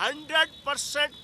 100%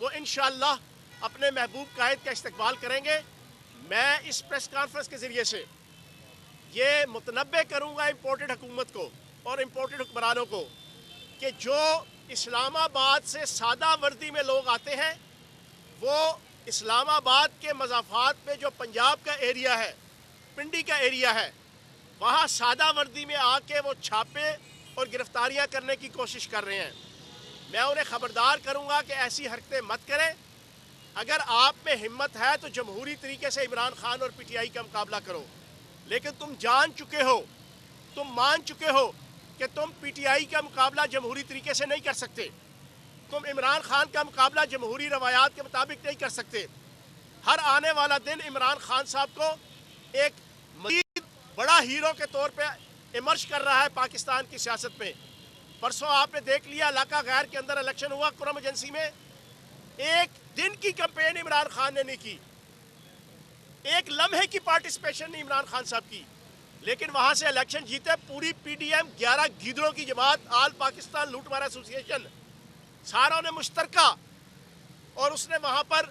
وہ انشاءاللہ اپنے محبوب قائد کا استقبال کریں گے۔ میں اس پریس کانفرنس کے ذریعے سے یہ متنبع کروں گا امپورٹڈ حکومت کو اور امپورٹڈ حکمرانوں کو کہ جو اسلام آباد سے سادہ وردی میں لوگ آتے ہیں، وہ اسلام آباد کے مضافات میں جو پنجاب کا ایریا ہے، پنڈی کا ایریا ہے، وہاں سادہ وردی میں آ کے وہ چھاپے اور گرفتاریاں کرنے کی کوشش کر رہے ہیں۔ میں انہیں خبردار کروں گا کہ ایسی حرکتیں مت کریں۔ اگر آپ میں ہمت ہے تو جمہوری طریقے سے عمران خان اور پی ٹی آئی کا مقابلہ کرو، لیکن تم جان چکے ہو، تم مان چکے ہو کہ تم پی ٹی آئی کا مقابلہ جمہوری طریقے سے نہیں کر سکتے، تم عمران خان کا مقابلہ جمہوری روایات کے مطابق نہیں کر سکتے۔ ہر آنے والا دن عمران خان صاحب کو ایک مزید بڑا ہیرو کے طور پہ ایمرج کر رہا ہے پاکستان کی سیاست میں۔ پرسوں آپ نے دیکھ لیا علاقہ غیر کے اندر الیکشن ہوا کرم ایجنسی میں، ایک دن کی کمپین عمران خان نے نہیں کی، ایک لمحے کی پارٹیسپیشن نہیں عمران خان صاحب کی، لیکن وہاں سے الیکشن جیتے۔ پوری پی ڈی ایم 11 گیدڑوں کی جماعت، آل پاکستان لوٹ مار ایسوسی ایشن، ساروں نے مشترکہ، اور اس نے وہاں پر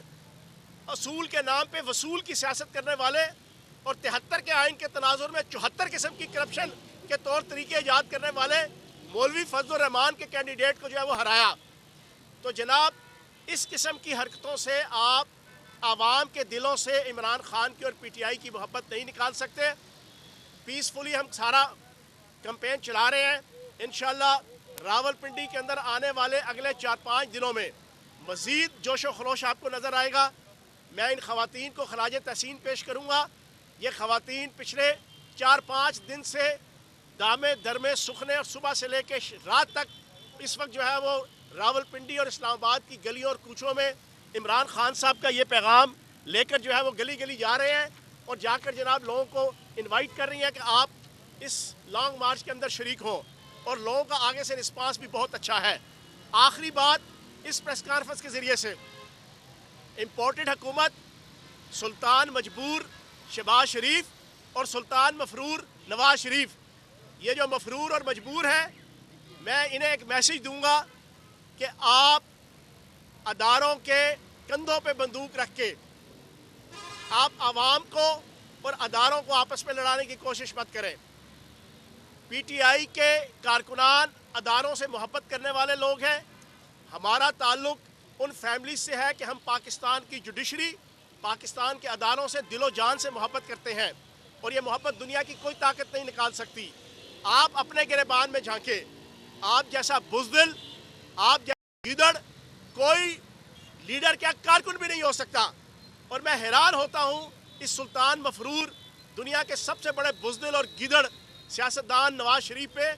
اصول کے نام پہ وصول کی سیاست کرنے والے اور 73 کے آئین کے تناظر میں 74 قسم کی کرپشن کے طور طریقے ایجاد کرنے والے مولوی فضل الرحمان کے کینڈیڈیٹ کو جو ہے وہ ہرایا۔ تو جناب اس قسم کی حرکتوں سے آپ عوام کے دلوں سے عمران خان کی اور پی ٹی آئی کی محبت نہیں نکال سکتے۔ پیسفلی ہم سارا کمپین چلا رہے ہیں۔ انشاءاللہ راول پنڈی کے اندر آنے والے اگلے 4-5 دنوں میں مزید جوش و خروش آپ کو نظر آئے گا۔ میں ان خواتین کو خراج تحسین پیش کروں گا۔ یہ خواتین پچھلے 4-5 دن سے دامے درمے سکھنے اور صبح سے لے کے رات تک اس وقت جو ہے وہ راول پنڈی اور اسلام آباد کی گلیوں اور کوچوں میں عمران خان صاحب کا یہ پیغام لے کر جو ہے وہ گلی گلی جا رہے ہیں، اور جا کر جناب لوگوں کو انوائٹ کر رہی ہیں کہ آپ اس لانگ مارچ کے اندر شریک ہوں، اور لوگوں کا آگے سے رسپانس بھی بہت اچھا ہے۔ آخری بات اس پریس کانفرنس کے ذریعے سے، امپورٹڈ حکومت سلطان مجبور شہباز شریف اور سلطان مفرور نواز شریف، یہ جو مفرور اور مجبور ہیں، میں انہیں ایک میسیج دوں گا کہ آپ اداروں کے کندھوں پہ بندوق رکھ کے آپ عوام کو اور اداروں کو آپس میں لڑانے کی کوشش مت کریں۔ پی ٹی آئی کے کارکنان اداروں سے محبت کرنے والے لوگ ہیں۔ ہمارا تعلق ان فیملیز سے ہے کہ ہم پاکستان کی جوڈیشری، پاکستان کے اداروں سے دل و جان سے محبت کرتے ہیں، اور یہ محبت دنیا کی کوئی طاقت نہیں نکال سکتی۔ آپ اپنے گریبان میں جھانکے، آپ جیسا بزدل، آپ جیسا گیدڑ کوئی لیڈر کیا کارکن بھی نہیں ہو سکتا۔ اور میں حیران ہوتا ہوں اس سلطان مفرور، دنیا کے سب سے بڑے بزدل اور گیدڑ سیاستدان نواز شریف پہ۔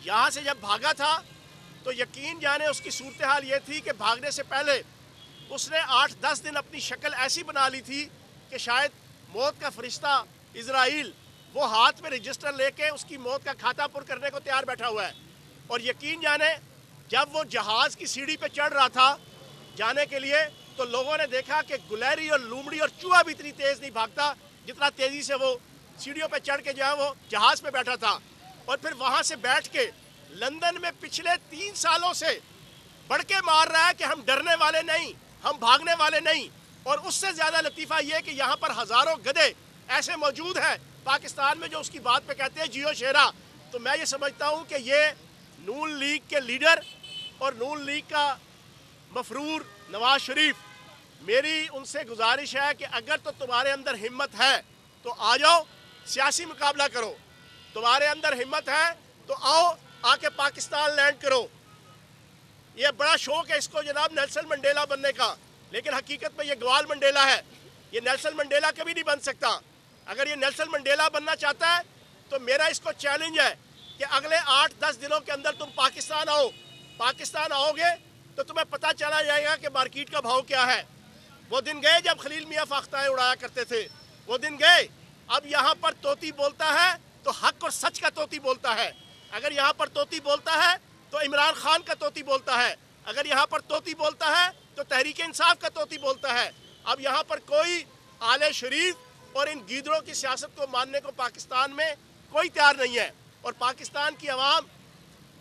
یہاں سے جب بھاگا تھا تو یقین جانے اس کی صورتحال یہ تھی کہ بھاگنے سے پہلے اس نے 8-10 دن اپنی شکل ایسی بنا لی تھی کہ شاید موت کا فرشتہ اسرائیل وہ ہاتھ میں رجسٹر لے کے اس کی موت کا کھاتہ پر کرنے کو تیار بیٹھا ہوا ہے۔ اور یقین جانے جب وہ جہاز کی سیڑھی پہ چڑھ رہا تھا جانے کے لیے، تو لوگوں نے دیکھا کہ گلیری اور لومڑی اور چوہا بھی اتنی تیز نہیں بھاگتا جتنا تیزی سے وہ سیڑھیوں پہ چڑھ کے جو ہے وہ جہاز پہ بیٹھا تھا۔ اور پھر وہاں سے بیٹھ کے لندن میں پچھلے 3 سالوں سے بڑھ کے مار رہا ہے کہ ہم ڈرنے والے نہیں، ہم بھاگنے والے نہیں۔ اور اس سے زیادہ لطیفہ یہ کہ یہاں پر ہزاروں گدھے ایسے موجود ہیں پاکستان میں جو اس کی بات پہ کہتے ہیں جیو شیرا۔ تو میں یہ سمجھتا ہوں کہ یہ نون لیگ کے لیڈر اور نون لیگ کا مفرور نواز شریف، میری ان سے گزارش ہے کہ اگر تو تمہارے اندر ہمت ہے تو آ جاؤ، سیاسی مقابلہ کرو۔ تمہارے اندر ہمت ہے تو آؤ، آ کے پاکستان لینڈ کرو۔ یہ بڑا شوق ہے اس کو جناب نیلسن منڈیلا بننے کا، لیکن حقیقت میں یہ گوال منڈیلا ہے۔ یہ نیلسن منڈیلا کبھی نہیں بن سکتا۔ اگر یہ نیلسن منڈیلا بننا چاہتا ہے تو میرا اس کو چیلنج ہے کہ اگلے 8-10 دنوں کے اندر تم پاکستان آؤ۔ پاکستان آؤ گے تو تمہیں پتہ چلا جائے گا کہ مارکیٹ کا بھاؤ کیا ہے۔ وہ دن گئے جب خلیل میاں فاختائیں اڑایا کرتے تھے، وہ دن گئے۔ اب یہاں پر طوطی بولتا ہے تو حق اور سچ کا طوطی بولتا ہے۔ اگر یہاں پر طوطی بولتا ہے تو عمران خان کا طوطی بولتا ہے۔ اگر یہاں پر طوطی بولتا ہے تو تحریک انصاف کا طوطی بولتا ہے۔ اب یہاں پر کوئی آل شریف اور ان گیدڑوں کی سیاست کو ماننے کو پاکستان میں کوئی تیار نہیں ہے، اور پاکستان کی عوام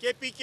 KPK,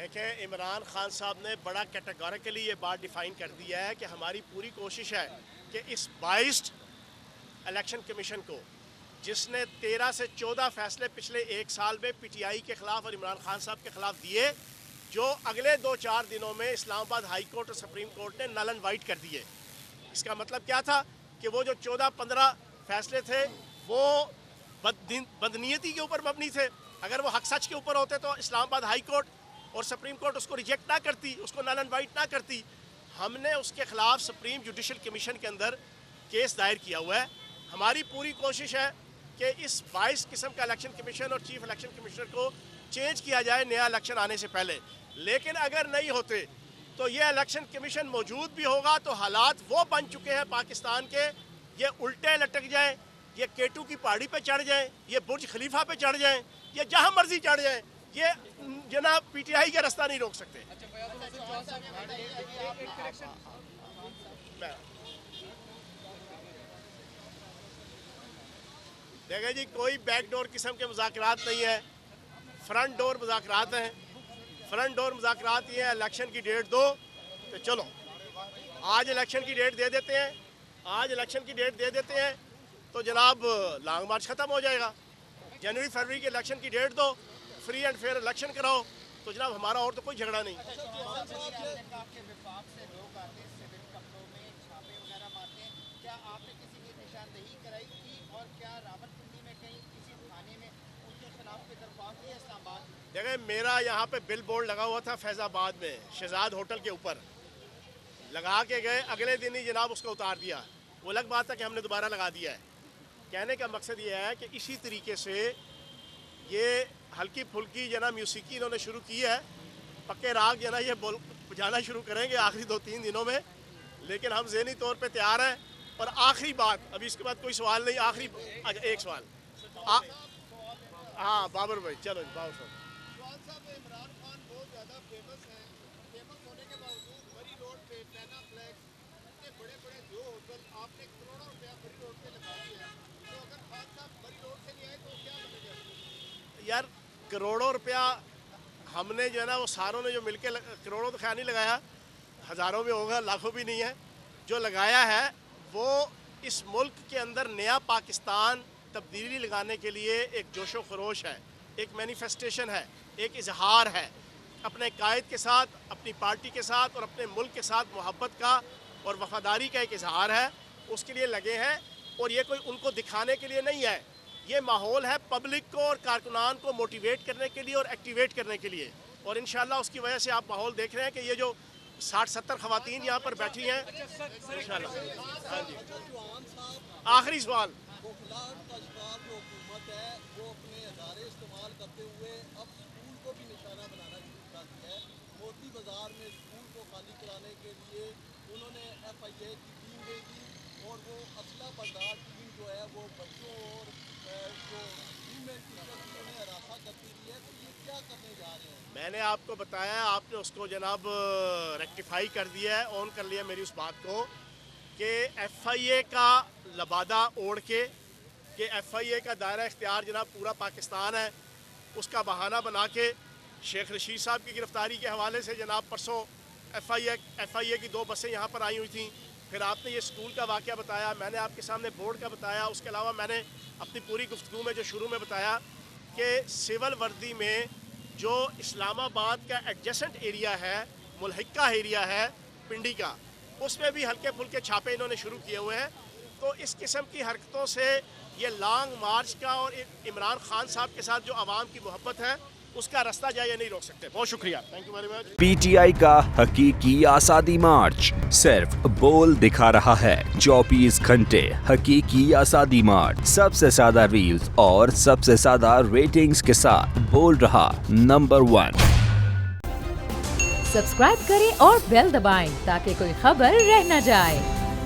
دیکھیں عمران خان صاحب نے بڑا کیٹیگوریکلی یہ بات ڈیفائن کر دیا ہے کہ ہماری پوری کوشش ہے کہ اس بائسڈ الیکشن کمیشن کو جس نے 13 سے 14 فیصلے پچھلے ایک سال میں پی ٹی آئی کے خلاف اور عمران خان صاحب کے خلاف دیے، جو اگلے 2-4 دنوں میں اسلام آباد ہائی کورٹ اور سپریم کورٹ نے نل اینڈ وائٹ کر دیے۔ اس کا مطلب کیا تھا کہ وہ جو 14-15 فیصلے تھے وہ بدنیتی کے اوپر مبنی تھے۔ اگر وہ حق سچ کے اوپر ہوتے تو اسلام آباد ہائی کورٹ اور سپریم کورٹ اس کو ریجیکٹ نہ کرتی، اس کو نل اینڈ وائٹ نہ کرتی۔ ہم نے اس کے خلاف سپریم جوڈیشل کمیشن کے اندر کیس دائر کیا ہوا ہے۔ ہماری پوری کوشش ہے کہ اس 22 قسم کا الیکشن کمیشن اور چیف الیکشن کمشنر کو چینج کیا جائے نیا الیکشن آنے سے پہلے، لیکن اگر نہیں ہوتے تو یہ الیکشن کمیشن موجود بھی ہوگا تو حالات وہ بن چکے ہیں پاکستان کے، یہ الٹے لٹک جائیں، یہ کیٹو کی پہاڑی پہ چڑھ جائیں، یہ برج خلیفہ پہ چڑھ جائیں، یہ جہاں مرضی چڑھ جائیں، یہ جناب پی ٹی آئی کا رستہ نہیں روک سکتے۔ دیکھیں جی، کوئی بیک ڈور قسم کے مذاکرات نہیں ہے، فرنٹ ڈور مذاکرات ہیں۔ فرنٹ ڈور مذاکرات یہ ہیں الیکشن کی ڈیٹ دو تو چلو، آج الیکشن کی ڈیٹ دے دیتے ہیں، آج الیکشن کی ڈیٹ دے دیتے ہیں تو جناب لانگ مارچ ختم ہو جائے گا۔ جنوری فروری کے الیکشن کی ڈیٹ دو، فری اینڈ فیئر الیکشن کراؤ تو جناب ہمارا اور تو کوئی جھگڑا نہیں۔ دیکھیں میرا یہاں پہ بل بورڈ لگا ہوا تھا فیض آباد میں شہزاد ہوٹل کے اوپر، لگا کے گئے، اگلے دن ہی جناب اس کو اتار دیا۔ وہ الگ بات ہے کہ ہم نے دوبارہ لگا دیا ہے۔ کہنے کا مقصد یہ ہے کہ اسی طریقے سے یہ ہلکی پھلکی جناب موسیقی انہوں نے شروع کی ہے، پکے راگ جناب یہ بجانا شروع کریں گے آخری 2-3 دنوں میں، لیکن ہم ذہنی طور پہ تیار ہیں۔ اور آخری بات، ابھی اس کے بعد کوئی سوال نہیں، آخری ایک سوال، ہاں بابر بھائی، چلو بابر صاحب۔ عمران خان بہت زیادہ فیمس ہیں، فیمس ہونے کے باوجود بری روڈ پہ ٹینا فلیکس اتنے بڑے بڑے 2 ہوٹل آپ نے کروڑوں روپیہ بری روڈ پہ لگا دیا ہے، تو اگر خان صاحب بری روڈ سے نہیں آئے تو کیا بنے گا؟ یار کروڑوں روپیہ ہم نے جو ہے نا وہ ساروں نے جو مل کے کروڑوں تو خیال نہیں لگایا، ہزاروں میں ہوگا، لاکھوں بھی نہیں ہے، جو لگایا ہے وہ اس ملک کے اندر نیا پاکستان تبدیلی لگانے کے لیے ایک جوش و خروش ہے، ایک مینیفیسٹیشن ہے، ایک اظہار ہے اپنے قائد کے ساتھ، اپنی پارٹی کے ساتھ اور اپنے ملک کے ساتھ محبت کا اور وفاداری کا ایک اظہار ہے، اس کے لیے لگے ہیں۔ اور یہ کوئی ان کو دکھانے کے لیے نہیں ہے، یہ ماحول ہے پبلک کو اور کارکنان کو موٹیویٹ کرنے کے لیے اور ایکٹیویٹ کرنے کے لیے، اور انشاءاللہ اس کی وجہ سے آپ ماحول دیکھ رہے ہیں کہ یہ جو 60-70 خواتین یہاں پر بیٹھی ہیں انشاءاللہ۔ ہاں جی، آخری سوال۔ حکومت ہے وہ اپنے ادارے استعمال کرتے ہوئے اب اسکول کو بھی نشانہ بنانا شروع کر دیا ہے۔ موتی بازار میں اسکول کو خالی کرانے کے لیے انہوں نے ایف آئی اے کی ٹیم بھیجی اور وہ اسلحہ بردار ٹیم جو ہے وہ بچوں اور جو فیمیل ٹیچر انہوں نے ہراساں کرتی دی ہے، تو یہ کیا کرنے جا رہے ہیں؟ میں نے آپ کو بتایا، آپ نے اس کو جناب ریکٹیفائی کر دیا ہے، آن کر لیا میری اس بات کو کہ ایف آئی اے کا لبادہ اوڑھ کے کہ ایف آئی اے کا دائرہ اختیار جناب پورا پاکستان ہے، اس کا بہانہ بنا کے شیخ رشید صاحب کی گرفتاری کے حوالے سے جناب پرسوں ایف آئی اے کی 2 بسیں یہاں پر آئی ہوئی تھیں، پھر آپ نے یہ اسکول کا واقعہ بتایا، میں نے آپ کے سامنے بورڈ کا بتایا، اس کے علاوہ میں نے اپنی پوری گفتگو میں جو شروع میں بتایا کہ سول وردی میں جو اسلام آباد کا ایڈجسنٹ ایریا ہے، ملحقہ ایریا ہے پنڈی کا، اس میں بھی ہلکے پھلکے چھاپے انہوں نے شروع کیے ہوئے ہیں۔ تو اس قسم کی حرکتوں سے یہ لانگ مارچ کا اور عمران خان صاحب کے ساتھ جو عوام کی محبت ہے اس کا رستہ جائے نہیں روک سکتے۔ بہت شکریہ، thank you very much. P T I کا حقیقی آزادی مارچ صرف بول دکھا رہا ہے، 24 گھنٹے حقیقی آزادی مارچ، سب سے زیادہ ریلز اور سب سے زیادہ ریٹنگز کے ساتھ بول رہا نمبر 1۔ سبسکرائب کریں اور بیل دبائیں تاکہ کوئی خبر رہ نہ جائے۔